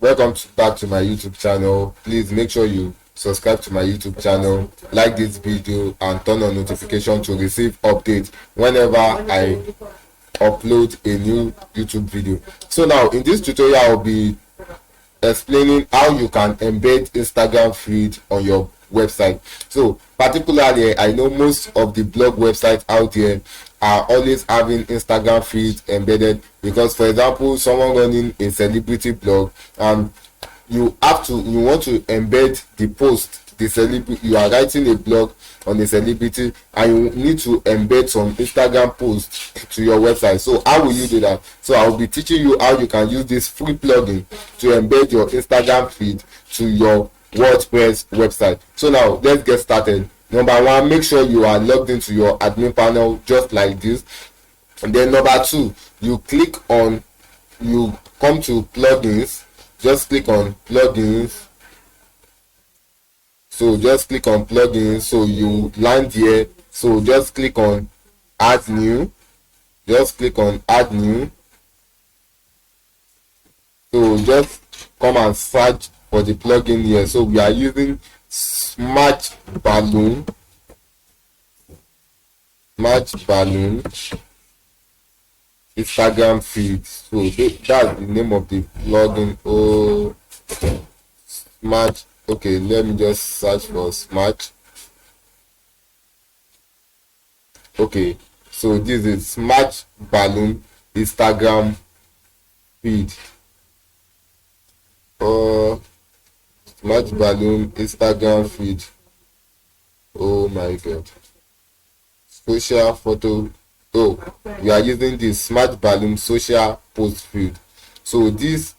Welcome back to my YouTube channel. Please make sure you subscribe to my YouTube channel, like this video, and turn on notification to receive updates whenever I upload a new YouTube video. So now in this tutorial I'll be explaining how you can embed Instagram feed on your website. So particularly, I know most of the blog websites out there are always having Instagram feeds embedded, because for example, someone running a celebrity blog, you want to embed the post, the celebrity, you are writing a blog on a celebrity and you need to embed some Instagram posts to your website. So how will you do that? So I will be teaching you how you can use this free plugin to embed your Instagram feed to your WordPress website. So now let's get started. Number one, make sure you are logged into your admin panel just like this. And then number two, you come to plugins. Just click on plugins. So just click on plugins. So you land here. So just click on add new. Just click on add new. So just come and search for the plugin here. So we are using Ballon Instagram feed. So that's the name of the plugin. Okay, let me just search for Smart. Okay, so this is Smart Ballon Instagram feed. Smart Ballon Instagram feed. Oh my god. Social photo. We are using this Smart Ballon social post feed. So this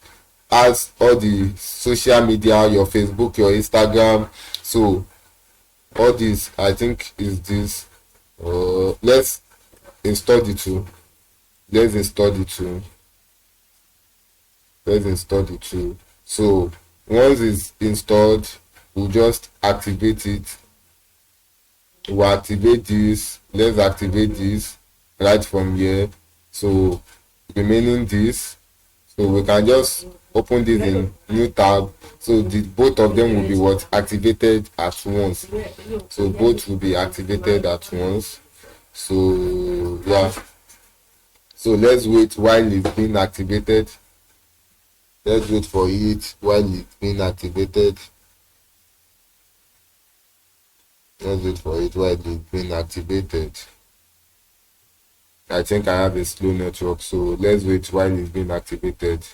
has all the social media, your Facebook, your Instagram. So all this, I think, is this. Let's install the tool. So once it's installed, we'll just activate it. We'll activate this. Let's activate this right from here. So remaining this, so we can just open this in new tab. So both of them will be activated at once. So both will be activated at once. So yeah, so let's wait while it's being activated. Let's wait for it while it's being activated. I think I have a slow network, so let's wait while it's being activated.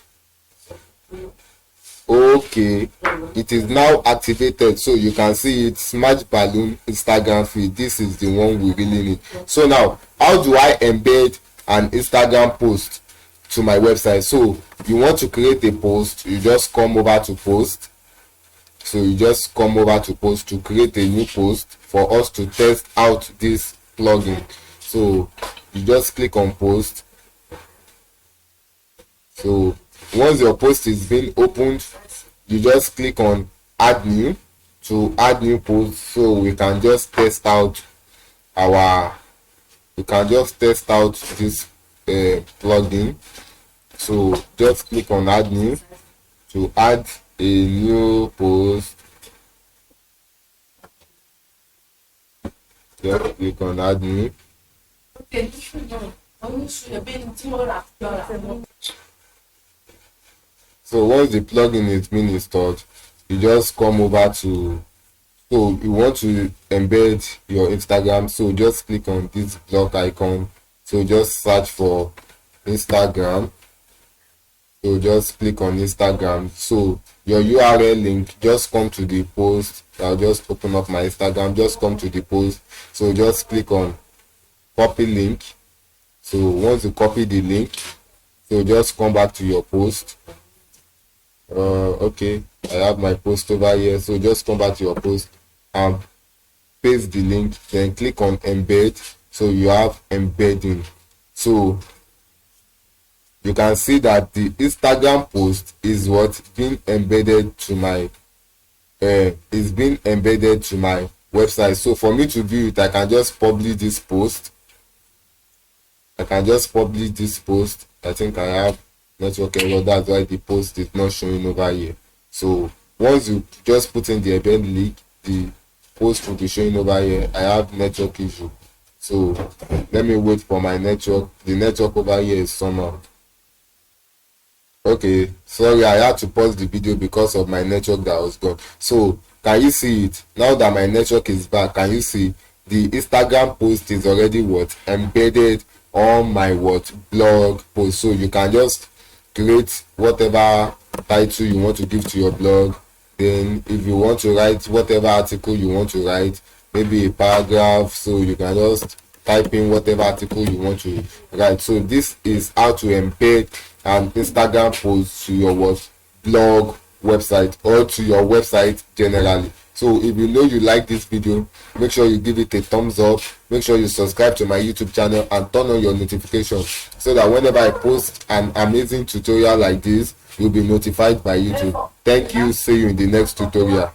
Okay, it is now activated. So you can see it, Smart Ballon Instagram feed. This is the one we really need. So now, how do I embed an Instagram post to my website? So you want to create a post, you just come over to post. So you just come over to post to create a new post for us to test out this plugin. So you just click on post. So once your post is being opened, you just click on add new to add new post. So we can just test out this plugin. So just click on add new to add a new post. Just click on add new. So once the plugin is being installed, you just come over to, so you want to embed your Instagram. So just click on this block icon. So just search for Instagram. So just click on Instagram. So your URL link, just come to the post. I'll just open up my Instagram. Just come to the post. So just click on copy link. So once you copy the link, so just come back to your post. Okay, I have my post over here. So just come back to your post and paste the link. Then click on embed. So you have embedding. So you can see that the Instagram post is being embedded to my website. So for me to view it, I can just publish this post. I think I have network error. That's why the post is not showing over here. So once you just put in the embed link, the post will be showing over here. I have network issue, so let me wait for my network. The network over here is somehow okay. Sorry, I had to pause the video because of my network that was gone. So can you see it now that my network is back? Can you see the Instagram post is already what embedded on my what blog post? So you can just create whatever title you want to give to your blog. Then if you want to write whatever article you want to write, maybe a paragraph, so you can just type in whatever article you want to write. So this is how to embed an Instagram post to your what blog website or to your website generally. So if you know you like this video, make sure you give it a thumbs up, make sure you subscribe to my YouTube channel and turn on your notifications so that whenever I post an amazing tutorial like this, you'll be notified by YouTube. Thank you. See you in the next tutorial.